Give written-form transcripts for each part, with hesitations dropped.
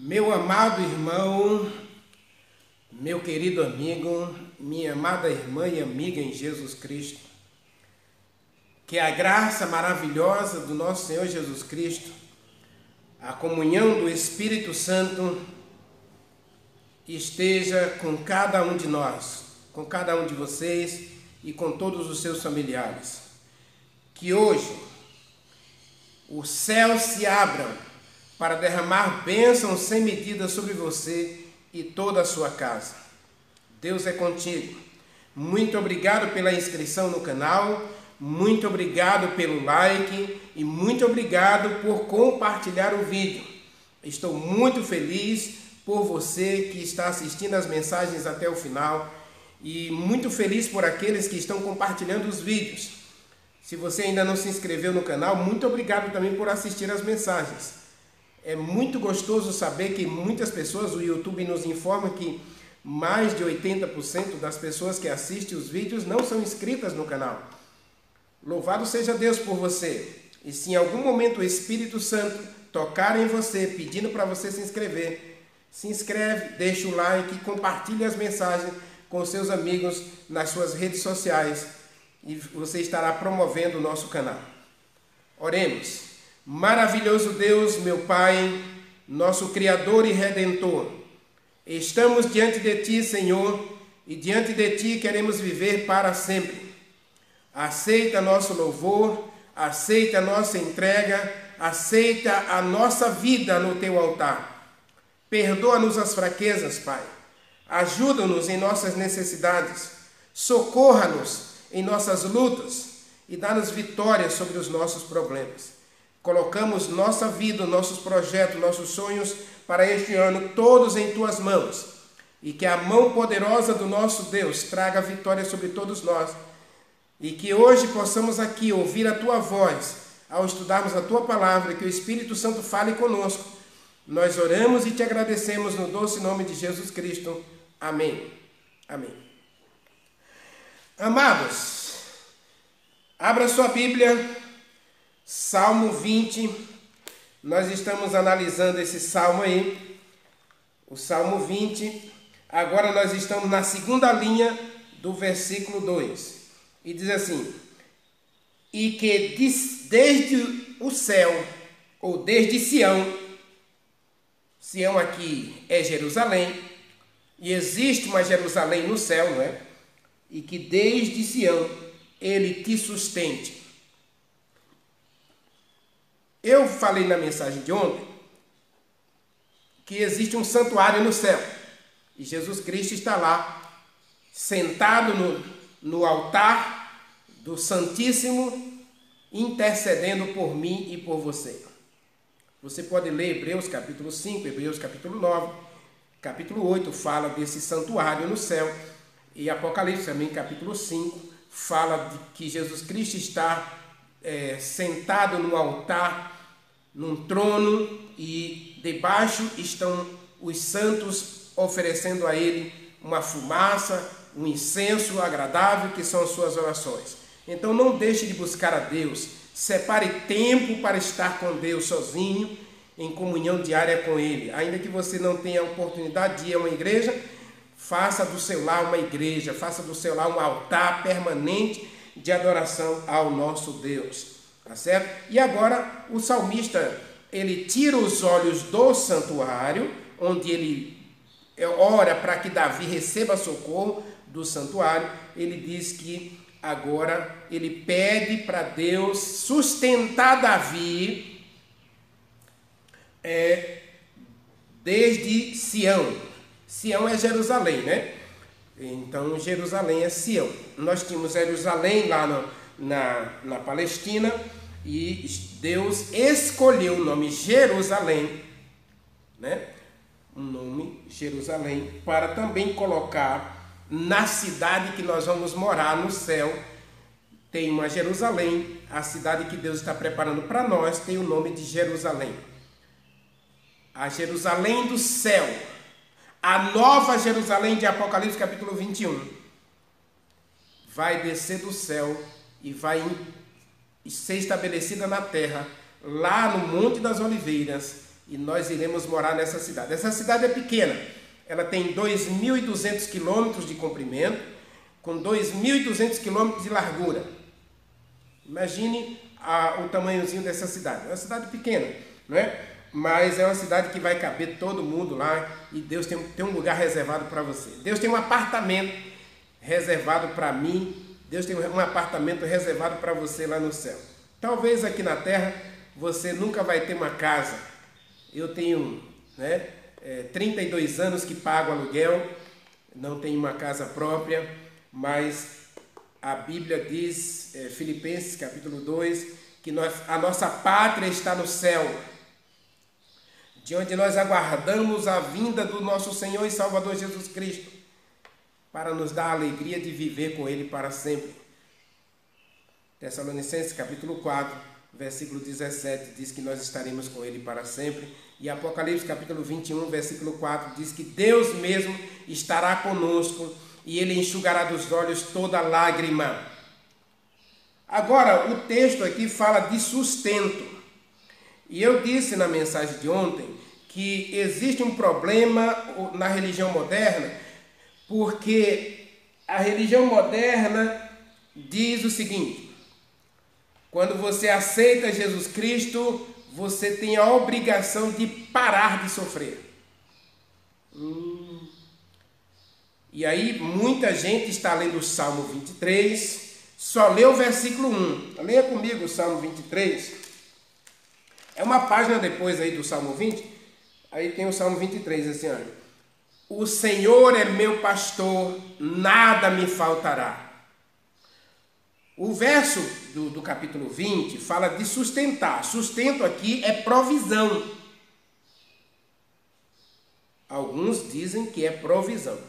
Meu amado irmão, meu querido amigo, minha amada irmã e amiga em Jesus Cristo, que a graça maravilhosa do nosso Senhor Jesus Cristo, a comunhão do Espírito Santo esteja com cada um de nós, com cada um de vocês e com todos os seus familiares. Que hoje os céus se abram para derramar bênçãos sem medida sobre você e toda a sua casa. Deus é contigo. Muito obrigado pela inscrição no canal, muito obrigado pelo like e muito obrigado por compartilhar o vídeo. Estou muito feliz por você que está assistindo as mensagens até o final e muito feliz por aqueles que estão compartilhando os vídeos. Se você ainda não se inscreveu no canal, muito obrigado também por assistir as mensagens. É muito gostoso saber que muitas pessoas, o YouTube nos informa que mais de 80% das pessoas que assistem os vídeos não são inscritas no canal. Louvado seja Deus por você. E se em algum momento o Espírito Santo tocar em você, pedindo para você se inscreve, deixa o like, compartilhe as mensagens com seus amigos nas suas redes sociais e você estará promovendo o nosso canal. Oremos. Maravilhoso Deus, meu Pai, nosso Criador e Redentor, estamos diante de Ti, Senhor, e diante de Ti queremos viver para sempre. Aceita nosso louvor, aceita a nossa entrega, aceita a nossa vida no Teu altar. Perdoa-nos as fraquezas, Pai. Ajuda-nos em nossas necessidades. Socorra-nos em nossas lutas e dá-nos vitória sobre os nossos problemas. Colocamos nossa vida, nossos projetos, nossos sonhos para este ano todos em Tuas mãos. E que a mão poderosa do nosso Deus traga vitória sobre todos nós. E que hoje possamos aqui ouvir a Tua voz ao estudarmos a Tua palavra, que o Espírito Santo fale conosco. Nós oramos e Te agradecemos no doce nome de Jesus Cristo. Amém. Amém. Amados, abra sua Bíblia. Salmo 20, nós estamos analisando esse salmo aí, o Salmo 20, agora nós estamos na segunda linha do versículo 2, e diz assim: e que desde o céu, ou desde Sião, Sião aqui é Jerusalém, e existe uma Jerusalém no céu, não é? E que desde Sião ele te sustente. Eu falei na mensagem de ontem que existe um santuário no céu e Jesus Cristo está lá, sentado no altar do Santíssimo, intercedendo por mim e por você. Você pode ler Hebreus capítulo 5, Hebreus capítulo 9, capítulo 8 fala desse santuário no céu, e Apocalipse também capítulo 5 fala de que Jesus Cristo está sentado no altar, num trono, e debaixo estão os santos oferecendo a ele uma fumaça, um incenso agradável, que são as suas orações. Então não deixe de buscar a Deus, separe tempo para estar com Deus sozinho, em comunhão diária com Ele. Ainda que você não tenha a oportunidade de ir a uma igreja, faça do seu lar uma igreja, faça do seu lar um altar permanente de adoração ao nosso Deus, tá certo? E agora o salmista, ele tira os olhos do santuário, onde ele ora para que Davi receba socorro do santuário. Ele diz que agora ele pede para Deus sustentar Davi desde Sião. Sião é Jerusalém, né? Então, Jerusalém é Sião. Nós tínhamos Jerusalém lá na Palestina e Deus escolheu o nome Jerusalém, né? O nome Jerusalém, para também colocar na cidade que nós vamos morar no céu. Tem uma Jerusalém, a cidade que Deus está preparando para nós tem o nome de Jerusalém. A Jerusalém do céu. A nova Jerusalém de Apocalipse capítulo 21 vai descer do céu e vai ser estabelecida na terra, lá no Monte das Oliveiras, e nós iremos morar nessa cidade. Essa cidade é pequena, ela tem 2.200 quilômetros de comprimento, com 2.200 quilômetros de largura. Imagine o tamanhozinho dessa cidade. É uma cidade pequena, não é? Mas é uma cidade que vai caber todo mundo lá, e Deus tem um lugar reservado para você. Deus tem um apartamento reservado para mim, Deus tem um apartamento reservado para você lá no céu. Talvez aqui na terra você nunca vai ter uma casa. Eu tenho 32 anos que pago aluguel, não tenho uma casa própria, mas a Bíblia diz, Filipenses capítulo 2, que a nossa pátria está no céu, de onde nós aguardamos a vinda do nosso Senhor e Salvador Jesus Cristo, para nos dar a alegria de viver com Ele para sempre. Tessalonicenses capítulo 4, versículo 17, diz que nós estaremos com Ele para sempre. E Apocalipse capítulo 21, versículo 4, diz que Deus mesmo estará conosco e Ele enxugará dos olhos toda lágrima. Agora, o texto aqui fala de sustento. E eu disse na mensagem de ontem que existe um problema na religião moderna, porque a religião moderna diz o seguinte: quando você aceita Jesus Cristo, você tem a obrigação de parar de sofrer. E aí muita gente está lendo o Salmo 23, só lê o versículo 1. Leia comigo o Salmo 23. É uma página depois aí do Salmo 20, aí tem o Salmo 23, assim, olha. O Senhor é meu pastor, nada me faltará. O verso do capítulo 20 fala de sustentar. Sustento aqui é provisão. Alguns dizem que é provisão.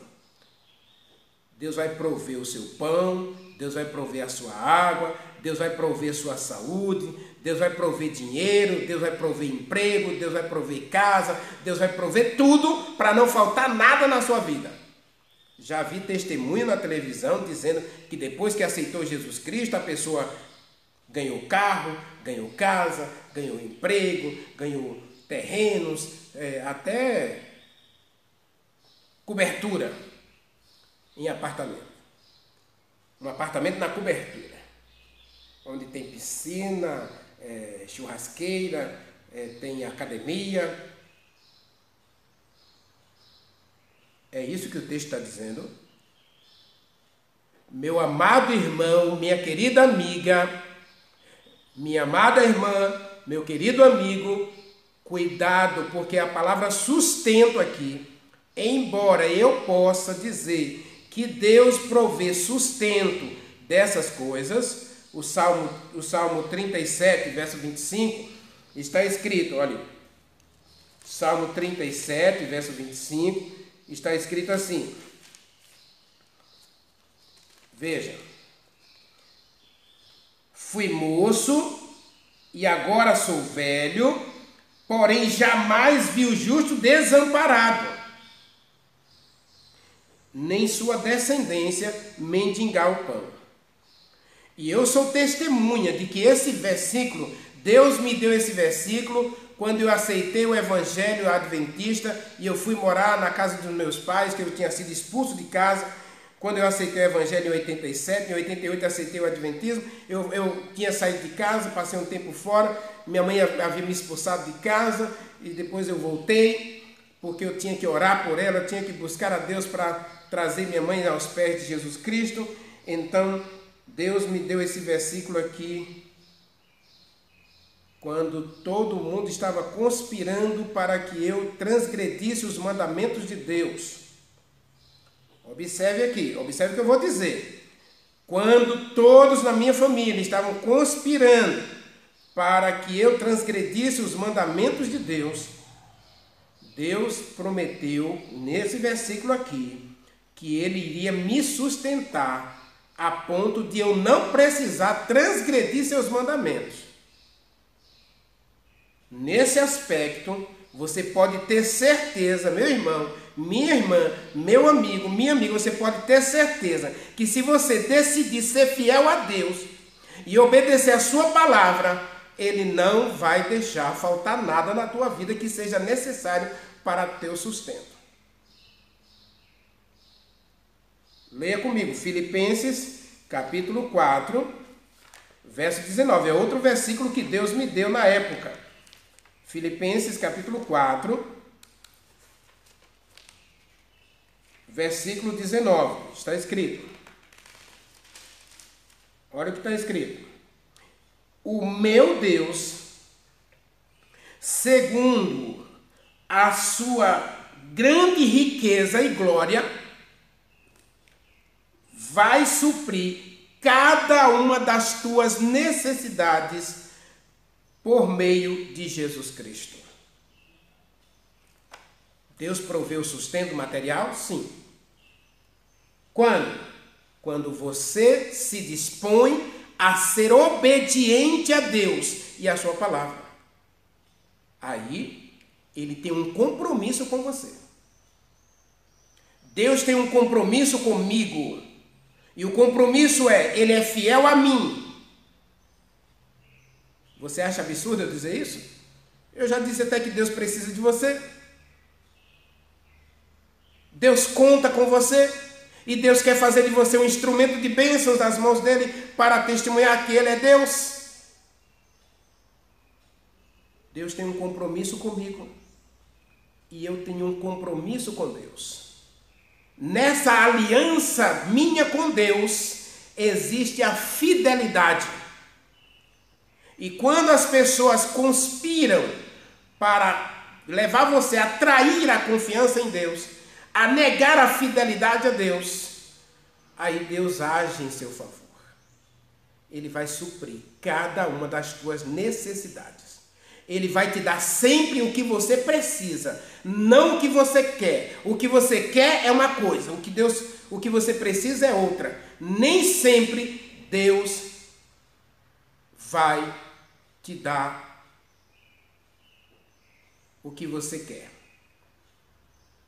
Deus vai prover o seu pão, Deus vai prover a sua água, Deus vai prover a sua saúde, Deus vai prover dinheiro, Deus vai prover emprego, Deus vai prover casa, Deus vai prover tudo para não faltar nada na sua vida. Já vi testemunho na televisão dizendo que depois que aceitou Jesus Cristo, a pessoa ganhou carro, ganhou casa, ganhou emprego, ganhou terrenos, até cobertura em apartamento. Um apartamento na cobertura, onde tem piscina, churrasqueira, tem academia. É isso que o texto está dizendo. Meu amado irmão, minha querida amiga, minha amada irmã, meu querido amigo, cuidado, porque a palavra sustento aqui, embora eu possa dizer que Deus provê sustento dessas coisas, o Salmo 37, verso 25, está escrito, olha, Salmo 37, verso 25, está escrito assim, veja, fui moço e agora sou velho, porém jamais vi o justo desamparado, nem sua descendência mendigar o pão. E eu sou testemunha de que esse versículo, Deus me deu esse versículo quando eu aceitei o evangelho adventista e eu fui morar na casa dos meus pais, que eu tinha sido expulso de casa. Quando eu aceitei o evangelho em 87, em 88 aceitei o adventismo, eu tinha saído de casa, passei um tempo fora, minha mãe havia me expulsado de casa e depois eu voltei, porque eu tinha que orar por ela, eu tinha que buscar a Deus para trazer minha mãe aos pés de Jesus Cristo. Então, Deus me deu esse versículo aqui, quando todo mundo estava conspirando para que eu transgredisse os mandamentos de Deus. Observe aqui, observe o que eu vou dizer. Quando todos na minha família estavam conspirando para que eu transgredisse os mandamentos de Deus, Deus prometeu nesse versículo aqui que Ele iria me sustentar a ponto de eu não precisar transgredir seus mandamentos. Nesse aspecto, você pode ter certeza, meu irmão, minha irmã, meu amigo, minha amiga, você pode ter certeza que se você decidir ser fiel a Deus e obedecer a sua palavra, Ele não vai deixar faltar nada na tua vida que seja necessário para teu sustento. Leia comigo, Filipenses, capítulo 4, verso 19. É outro versículo que Deus me deu na época. Filipenses, capítulo 4, versículo 19. Está escrito. Olha o que está escrito. O meu Deus, segundo a sua grande riqueza e glória, vai suprir cada uma das tuas necessidades por meio de Jesus Cristo. Deus provê o sustento material? Sim. Quando? Quando você se dispõe a ser obediente a Deus e a sua palavra. Aí, ele tem um compromisso com você. Deus tem um compromisso comigo. E o compromisso é, ele é fiel a mim. Você acha absurdo eu dizer isso? Eu já disse até que Deus precisa de você. Deus conta com você. E Deus quer fazer de você um instrumento de bênçãos nas mãos dele para testemunhar que ele é Deus. Deus tem um compromisso comigo. E eu tenho um compromisso com Deus. Nessa aliança minha com Deus, existe a fidelidade. E quando as pessoas conspiram para levar você a trair a confiança em Deus, a negar a fidelidade a Deus, aí Deus age em seu favor. Ele vai suprir cada uma das tuas necessidades. Ele vai te dar sempre o que você precisa, não o que você quer. O que você quer é uma coisa, o que você precisa é outra. Nem sempre Deus vai te dar o que você quer.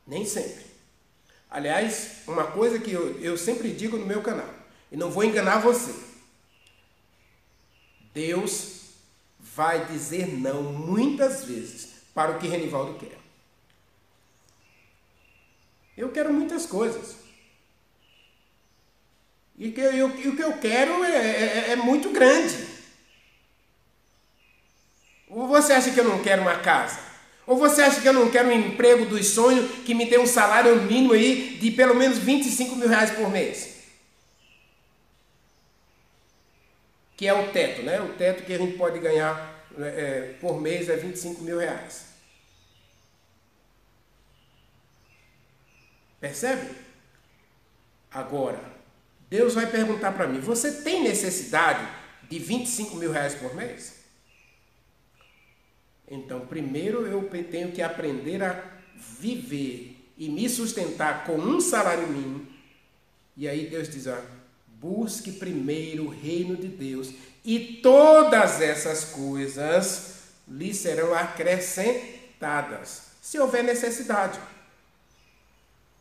Nem sempre. Aliás, uma coisa que eu sempre digo no meu canal, e não vou enganar você. Deus vai dizer não muitas vezes para o que Renivaldo quer. Eu quero muitas coisas. E o que eu quero é muito grande. Ou você acha que eu não quero uma casa? Ou você acha que eu não quero um emprego dos sonhos que me dê um salário mínimo aí de pelo menos 25 mil reais por mês? Que é o teto, né? O teto que a gente pode ganhar por mês é 25 mil reais. Percebe? Agora, Deus vai perguntar para mim, você tem necessidade de 25 mil reais por mês? Então, primeiro eu tenho que aprender a viver e me sustentar com um salário mínimo. E aí Deus diz, busque primeiro o reino de Deus e todas essas coisas lhe serão acrescentadas, se houver necessidade.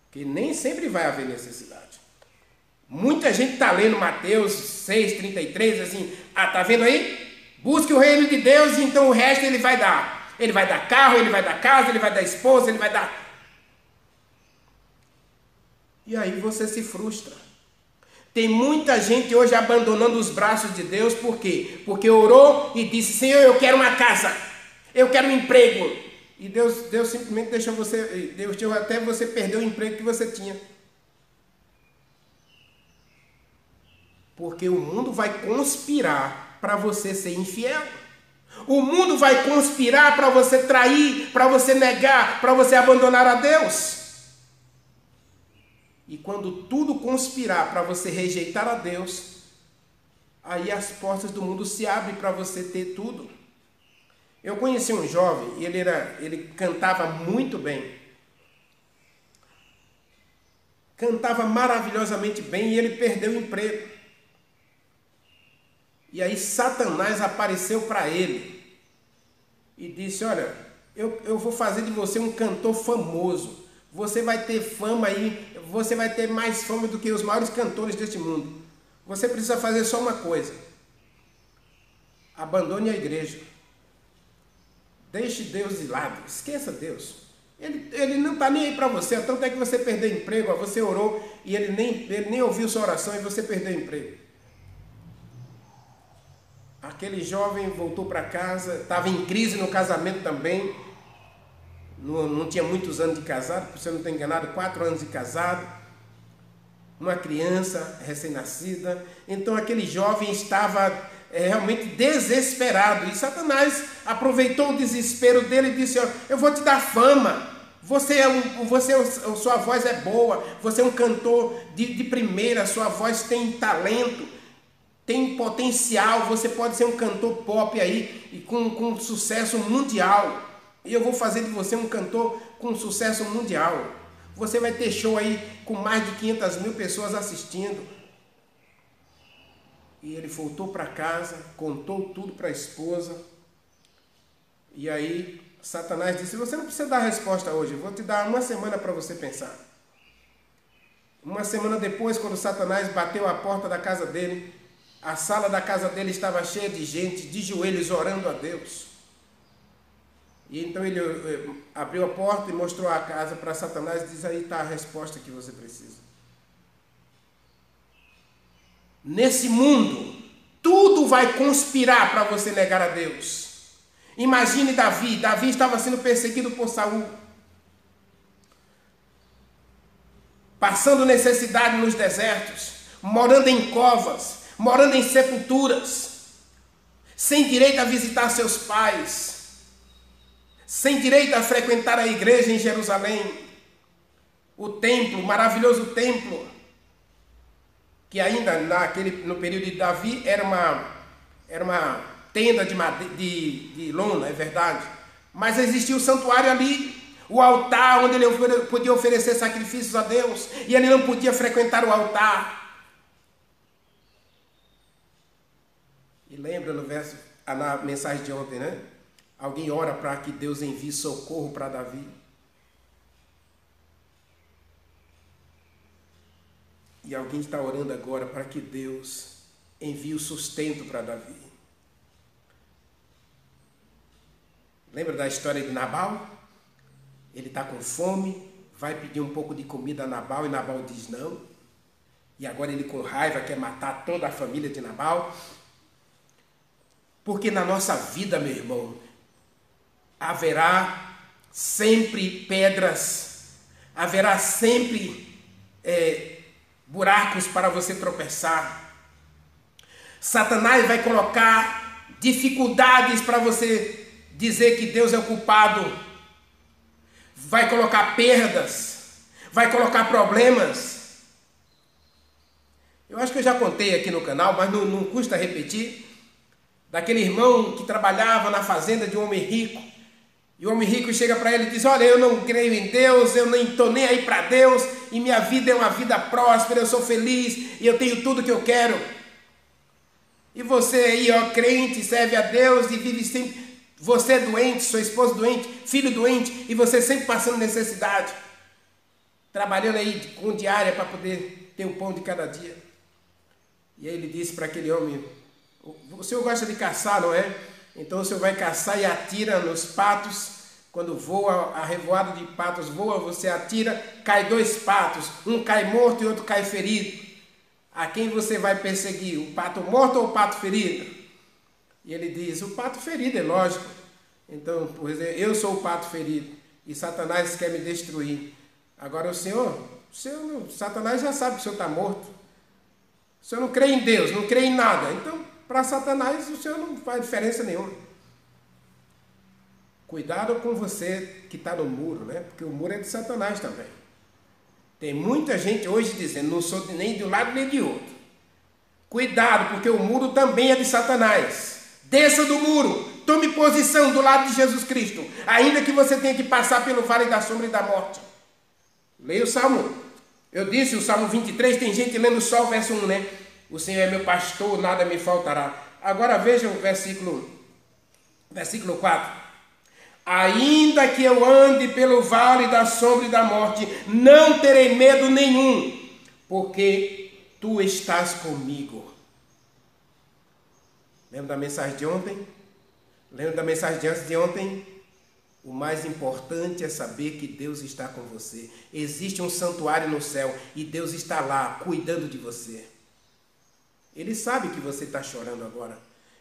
Porque nem sempre vai haver necessidade. Muita gente está lendo Mateus 6,33, assim, tá vendo aí? Busque o reino de Deus e então o resto ele vai dar. Ele vai dar carro, ele vai dar casa, ele vai dar esposa, ele vai dar... E aí você se frustra. Tem muita gente hoje abandonando os braços de Deus, por quê? Porque orou e disse, Senhor, eu quero uma casa, eu quero um emprego. E Deus simplesmente deixou até você perder o emprego que você tinha. Porque o mundo vai conspirar para você ser infiel. O mundo vai conspirar para você trair, para você negar, para você abandonar a Deus. E quando tudo conspirar para você rejeitar a Deus, aí as portas do mundo se abrem para você ter tudo. Eu conheci um jovem, ele cantava muito bem. Cantava maravilhosamente bem e ele perdeu o emprego. E aí Satanás apareceu para ele e disse, olha, eu vou fazer de você um cantor famoso. Você vai ter fama aí, você vai ter mais fama do que os maiores cantores deste mundo. Você precisa fazer só uma coisa. abandone a igreja. Deixe Deus de lado, esqueça Deus. Ele não está nem aí para você, tanto é que você perdeu emprego, você orou e ele nem ouviu sua oração e você perdeu emprego. Aquele jovem voltou para casa, estava em crise no casamento também, não tinha muitos anos de casado, se eu não estou enganado, 4 anos de casado, uma criança recém-nascida. Então aquele jovem estava realmente desesperado, e Satanás aproveitou o desespero dele e disse: eu vou te dar fama, sua voz é boa, você é um cantor de primeira, sua voz tem talento, tem potencial, você pode ser um cantor pop aí e com sucesso mundial, e eu vou fazer de você um cantor com sucesso mundial, você vai ter show aí com mais de 500 mil pessoas assistindo. E ele voltou para casa, contou tudo para a esposa. E aí Satanás disse: você não precisa dar resposta hoje, eu vou te dar uma semana para você pensar. Uma semana depois, quando Satanás bateu a porta da casa dele, a sala da casa dele estava cheia de gente, de joelhos, orando a Deus. E então ele abriu a porta e mostrou a casa para Satanás e disse: aí está a resposta que você precisa. Nesse mundo, tudo vai conspirar para você negar a Deus. Imagine Davi. Davi estava sendo perseguido por Saul, passando necessidade nos desertos, morando em covas, morando em sepulturas, sem direito a visitar seus pais, sem direito a frequentar a igreja em Jerusalém, o templo, o maravilhoso templo, que ainda no período de Davi era uma tenda de lona, é verdade, mas existia o santuário ali, o altar onde ele podia oferecer sacrifícios a Deus, e ele não podia frequentar o altar. E lembra na mensagem de ontem, né? Alguém ora para que Deus envie socorro para Davi. E alguém está orando agora para que Deus envie o sustento para Davi. Lembra da história de Nabal? Ele está com fome, vai pedir um pouco de comida a Nabal e Nabal diz não. E agora ele com raiva quer matar toda a família de Nabal. Porque na nossa vida, meu irmão, haverá sempre pedras, haverá sempre buracos para você tropeçar. Satanás vai colocar dificuldades para você dizer que Deus é o culpado. Vai colocar perdas, vai colocar problemas. Eu acho que eu já contei aqui no canal, mas não custa repetir, daquele irmão que trabalhava na fazenda de um homem rico. E o homem rico chega para ele e diz: olha, eu não creio em Deus, eu nem estou nem aí para Deus, e minha vida é uma vida próspera, eu sou feliz, e eu tenho tudo que eu quero. E você aí, ó, crente, serve a Deus e vive sempre, você é doente, sua esposa doente, filho doente, e você sempre passando necessidade, trabalhando aí com diária para poder ter o pão de cada dia. E aí ele disse para aquele homem: o senhor gosta de caçar, não é? Então o senhor vai caçar e atira nos patos. Quando voa, a revoada de patos voa, você atira, cai 2 patos. Um cai morto e outro cai ferido. A quem você vai perseguir? O pato morto ou o pato ferido? E ele diz: o pato ferido, é lógico. Então, pois eu sou o pato ferido. E Satanás quer me destruir. Agora Satanás já sabe que o senhor está morto. O senhor não crê em Deus, não crê em nada. Então, para Satanás, o senhor não faz diferença nenhuma. Cuidado com você que está no muro, né? Porque o muro é de Satanás também. Tem muita gente hoje dizendo: não sou nem de um lado nem de outro. Cuidado, porque o muro também é de Satanás. Desça do muro, tome posição do lado de Jesus Cristo, ainda que você tenha que passar pelo vale da sombra e da morte. Leia o Salmo. Eu disse, o Salmo 23, tem gente lendo só o verso 1, né? O Senhor é meu pastor, nada me faltará. Agora veja o versículo 4. Ainda que eu ande pelo vale da sombra e da morte, não terei medo nenhum, porque tu estás comigo. Lembra da mensagem de ontem? Lembra da mensagem de antes de ontem? O mais importante é saber que Deus está com você. Existe um santuário no céu e Deus está lá cuidando de você. Ele sabe que você está chorando agora.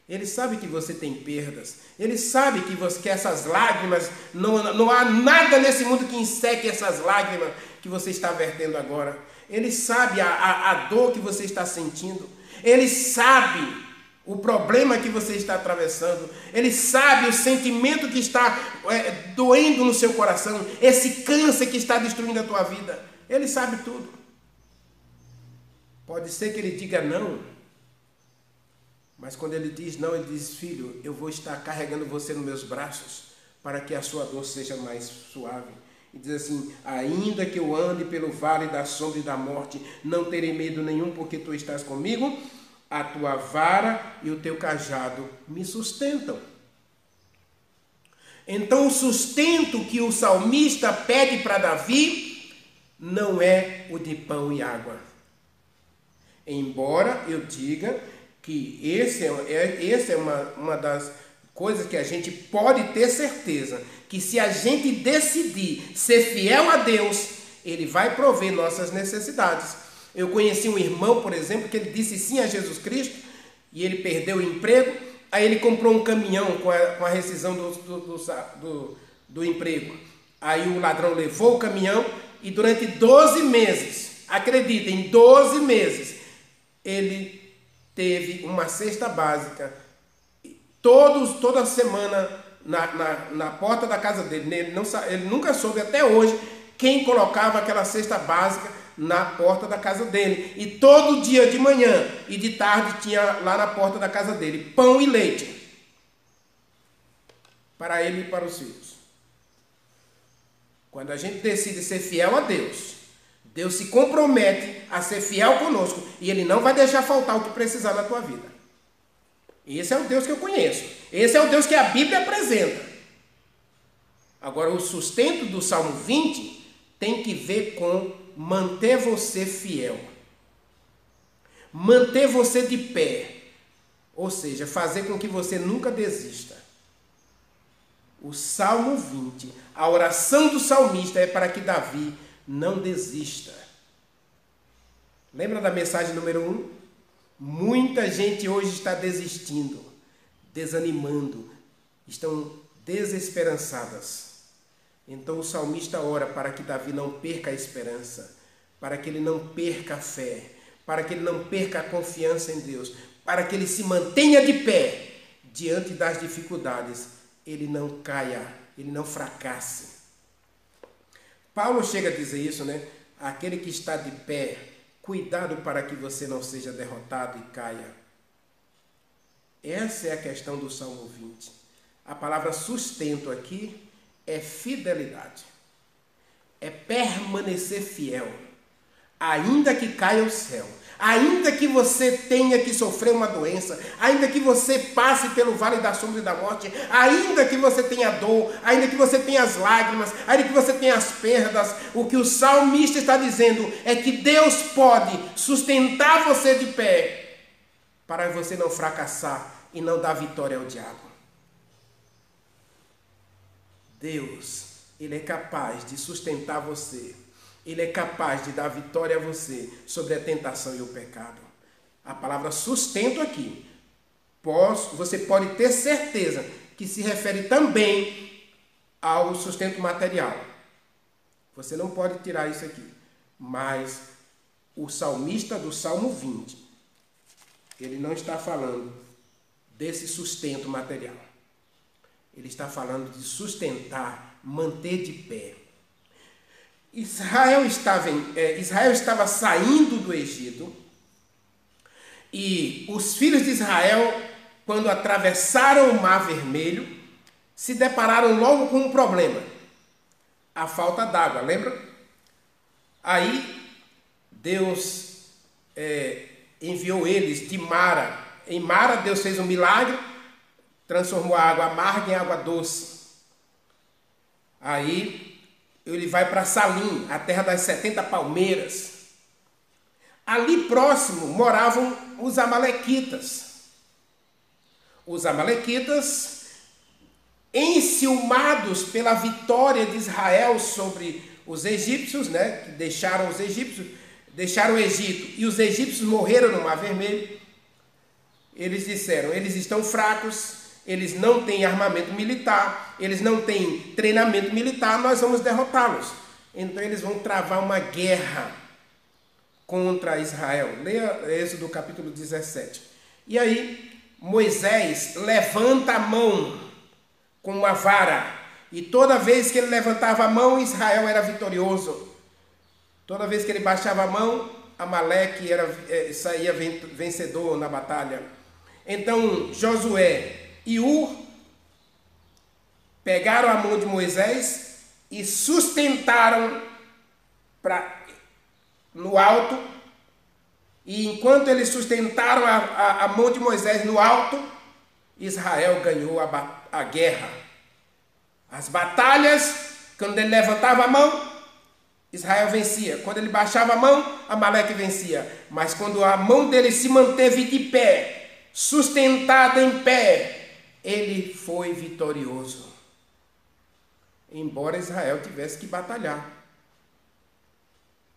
Ele sabe que você tem perdas. Ele sabe que essas lágrimas, não há nada nesse mundo que enseque essas lágrimas que você está vertendo agora. Ele sabe a dor que você está sentindo. Ele sabe o problema que você está atravessando. Ele sabe o sentimento que está doendo no seu coração. Esse câncer que está destruindo a tua vida. Ele sabe tudo. Pode ser que ele diga não. Mas quando ele diz não, ele diz: filho, eu vou estar carregando você nos meus braços para que a sua dor seja mais suave. E diz assim: ainda que eu ande pelo vale da sombra e da morte, não terei medo nenhum, porque tu estás comigo. A tua vara e o teu cajado me sustentam. Então o sustento que o salmista pede para Davi não é o de pão e água. Embora eu diga que esse é uma das coisas que a gente pode ter certeza, que se a gente decidir ser fiel a Deus, Ele vai prover nossas necessidades. Eu conheci um irmão, por exemplo, que ele disse sim a Jesus Cristo, e ele perdeu o emprego, aí ele comprou um caminhão com a rescisão do emprego. Aí o ladrão levou o caminhão, e durante 12 meses, acreditem, 12 meses, ele teve uma cesta básica, toda semana na porta da casa dele. Ele nunca soube até hoje quem colocava aquela cesta básica na porta da casa dele. E todo dia de manhã e de tarde tinha lá na porta da casa dele pão e leite para ele e para os filhos. Quando a gente decide ser fiel a Deus, Deus se compromete a ser fiel conosco e Ele não vai deixar faltar o que precisar na tua vida. Esse é o Deus que eu conheço. Esse é o Deus que a Bíblia apresenta. Agora, o sustento do Salmo 20 tem que ver com manter você fiel. Manter você de pé. Ou seja, fazer com que você nunca desista. O Salmo 20, a oração do salmista é para que Davi não desista. Lembra da mensagem número 1? Muita gente hoje está desistindo, desanimando, estão desesperançadas. Então o salmista ora para que Davi não perca a esperança, para que ele não perca a fé, para que ele não perca a confiança em Deus, para que ele se mantenha de pé diante das dificuldades, ele não caia, ele não fracasse. Paulo chega a dizer isso, né? Aquele que está de pé, cuidado para que você não seja derrotado e caia. Essa é a questão do Salmo 20. A palavra sustento aqui é fidelidade. É permanecer fiel. Ainda que caia o céu, ainda que você tenha que sofrer uma doença, ainda que você passe pelo vale da sombra e da morte, ainda que você tenha dor, ainda que você tenha as lágrimas, ainda que você tenha as perdas, o que o salmista está dizendo é que Deus pode sustentar você de pé para você não fracassar e não dar vitória ao diabo. Deus, Ele é capaz de sustentar você. Ele é capaz de dar vitória a você sobre a tentação e o pecado. A palavra sustento aqui, você pode ter certeza que se refere também ao sustento material. Você não pode tirar isso aqui. Mas o salmista do Salmo 20, ele não está falando desse sustento material. Ele está falando de sustentar, manter de pé. Israel estava saindo do Egito e os filhos de Israel, quando atravessaram o Mar Vermelho, se depararam logo com um problema: a falta d'água, lembra? Aí Deus enviou eles de Mara. Em Mara Deus fez um milagre, transformou a água amarga em água doce. Aí ele vai para Salim, a terra das 70 palmeiras. Ali próximo moravam os amalequitas. os amalequitas, enciumados pela vitória de Israel sobre os egípcios, né, que deixaram os egípcios, deixaram o Egito, e os egípcios morreram no Mar Vermelho. Eles disseram, eles estão fracos, eles não têm armamento militar, eles não têm treinamento militar, nós vamos derrotá-los. Então eles vão travar uma guerra contra Israel. Leia Êxodo capítulo 17. E aí Moisés levanta a mão com uma vara, e toda vez que ele levantava a mão, Israel era vitorioso. Toda vez que ele baixava a mão, Amaleque saía vencedor na batalha. Então Josué e Ur pegaram a mão de Moisés e sustentaram no alto. E enquanto eles sustentaram a mão de Moisés no alto, Israel ganhou a guerra. As batalhas, quando ele levantava a mão, Israel vencia. Quando ele baixava a mão, Amaleque vencia. Mas quando a mão dele se manteve de pé, sustentada em pé, ele foi vitorioso. Embora Israel tivesse que batalhar.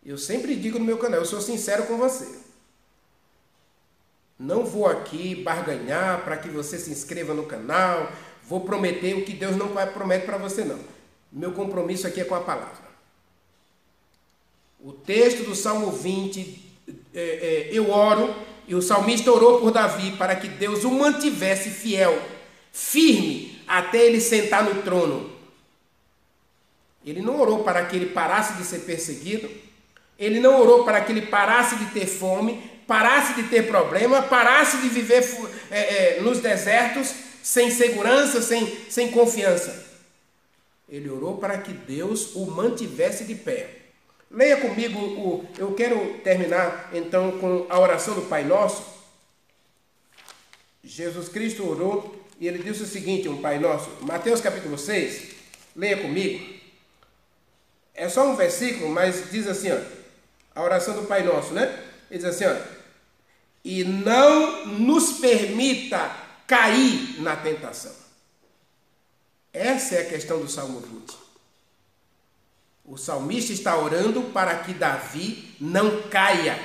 Eu sempre digo no meu canal, eu sou sincero com você. Não vou aqui barganhar para que você se inscreva no canal, vou prometer o que Deus não promete para você não. Meu compromisso aqui é com a palavra. O texto do Salmo 20, eu oro, e o salmista orou por Davi para que Deus o mantivesse fiel, firme, até ele sentar no trono. Ele não orou para que ele parasse de ser perseguido, ele não orou para que ele parasse de ter fome, parasse de ter problema, parasse de viver nos desertos, sem segurança, sem confiança. Ele orou para que Deus o mantivesse de pé. Leia comigo, eu quero terminar então com a oração do Pai Nosso. Jesus Cristo orou e ele disse o seguinte, um Pai Nosso, Mateus capítulo 6, leia comigo. É só um versículo, mas diz assim, ó, a oração do Pai Nosso, né? Ele diz assim, ó, e não nos permita cair na tentação. Essa é a questão do Salmo 20. O salmista está orando para que Davi não caia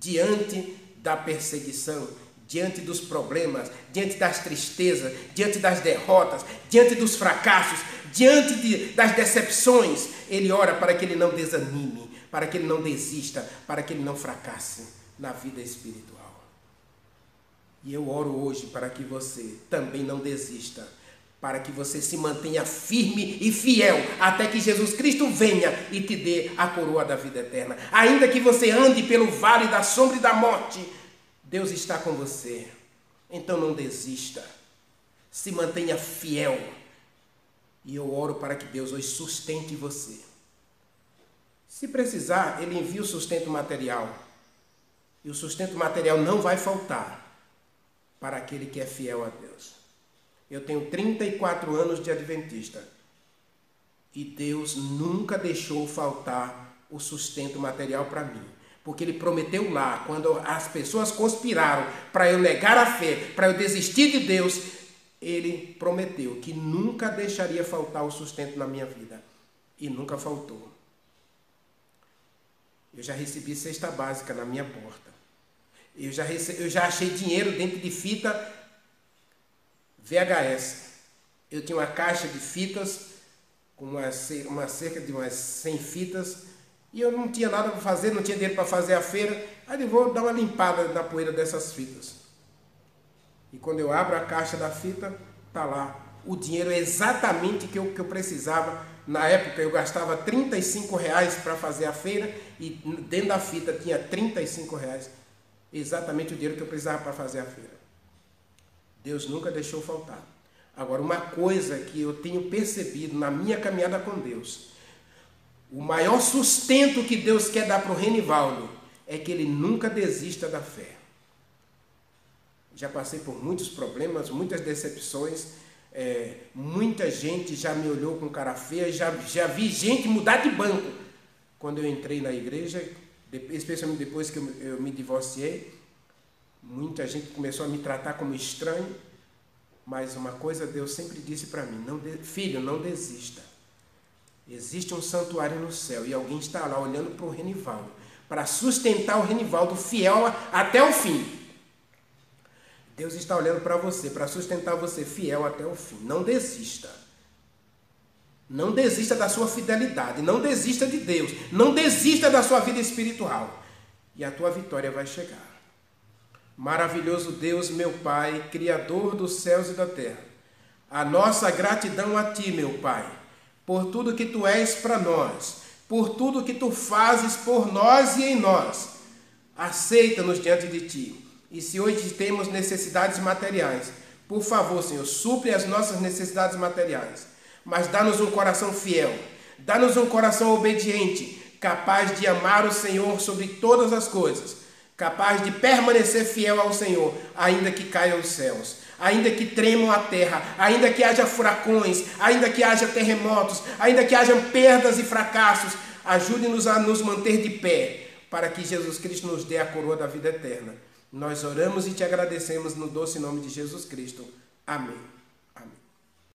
diante da perseguição, diante dos problemas, diante das tristezas, diante das derrotas, diante dos fracassos, diante das decepções. Ele ora para que ele não desanime, para que ele não desista, para que ele não fracasse na vida espiritual. E eu oro hoje para que você também não desista, para que você se mantenha firme e fiel até que Jesus Cristo venha e te dê a coroa da vida eterna. Ainda que você ande pelo vale da sombra e da morte, Deus está com você. Então não desista. Se mantenha fiel. E eu oro para que Deus hoje sustente você. Se precisar, Ele envia o sustento material. E o sustento material não vai faltar para aquele que é fiel a Deus. Eu tenho 34 anos de adventista e Deus nunca deixou faltar o sustento material para mim. Porque Ele prometeu lá, quando as pessoas conspiraram para eu negar a fé, para eu desistir de Deus, Ele prometeu que nunca deixaria faltar o sustento na minha vida. E nunca faltou. Eu já recebi cesta básica na minha porta. Eu já achei dinheiro dentro de fita VHS. Eu tinha uma caixa de fitas, com cerca de umas 100 fitas, e eu não tinha nada para fazer, não tinha dinheiro para fazer a feira, aí eu vou dar uma limpada na poeira dessas fitas. E quando eu abro a caixa da fita, está lá. O dinheiro é exatamente o que eu precisava. Na época eu gastava R$35 para fazer a feira, e dentro da fita tinha R$35. Exatamente o dinheiro que eu precisava para fazer a feira. Deus nunca deixou faltar. Agora, uma coisa que eu tenho percebido na minha caminhada com Deus, o maior sustento que Deus quer dar para o Renivaldo é que ele nunca desista da fé. Já passei por muitos problemas, muitas decepções, muita gente já me olhou com cara feia, já vi gente mudar de banco. Quando eu entrei na igreja, especialmente depois que eu me divorciei, muita gente começou a me tratar como estranho, Mas uma coisa Deus sempre disse para mim: filho, não desista. Existe um santuário no céu e alguém está lá olhando para o Renivaldo, para sustentar o Renivaldo fiel até o fim. Deus está olhando para você, para sustentar você fiel até o fim. Não desista. Não desista da sua fidelidade. Não desista de Deus. Não desista da sua vida espiritual. E a tua vitória vai chegar. Maravilhoso Deus, meu Pai, Criador dos céus e da terra. A nossa gratidão a Ti, meu Pai, por tudo que Tu és para nós, por tudo que Tu fazes por nós e em nós. Aceita-nos diante de Ti. E se hoje temos necessidades materiais, por favor, Senhor, supre as nossas necessidades materiais. Mas dá-nos um coração fiel, dá-nos um coração obediente, capaz de amar o Senhor sobre todas as coisas, capaz de permanecer fiel ao Senhor, ainda que caiam os céus, ainda que tremam a terra, ainda que haja furacões, ainda que haja terremotos, ainda que hajam perdas e fracassos. Ajude-nos a nos manter de pé, para que Jesus Cristo nos dê a coroa da vida eterna. Nós oramos e te agradecemos no doce nome de Jesus Cristo. Amém.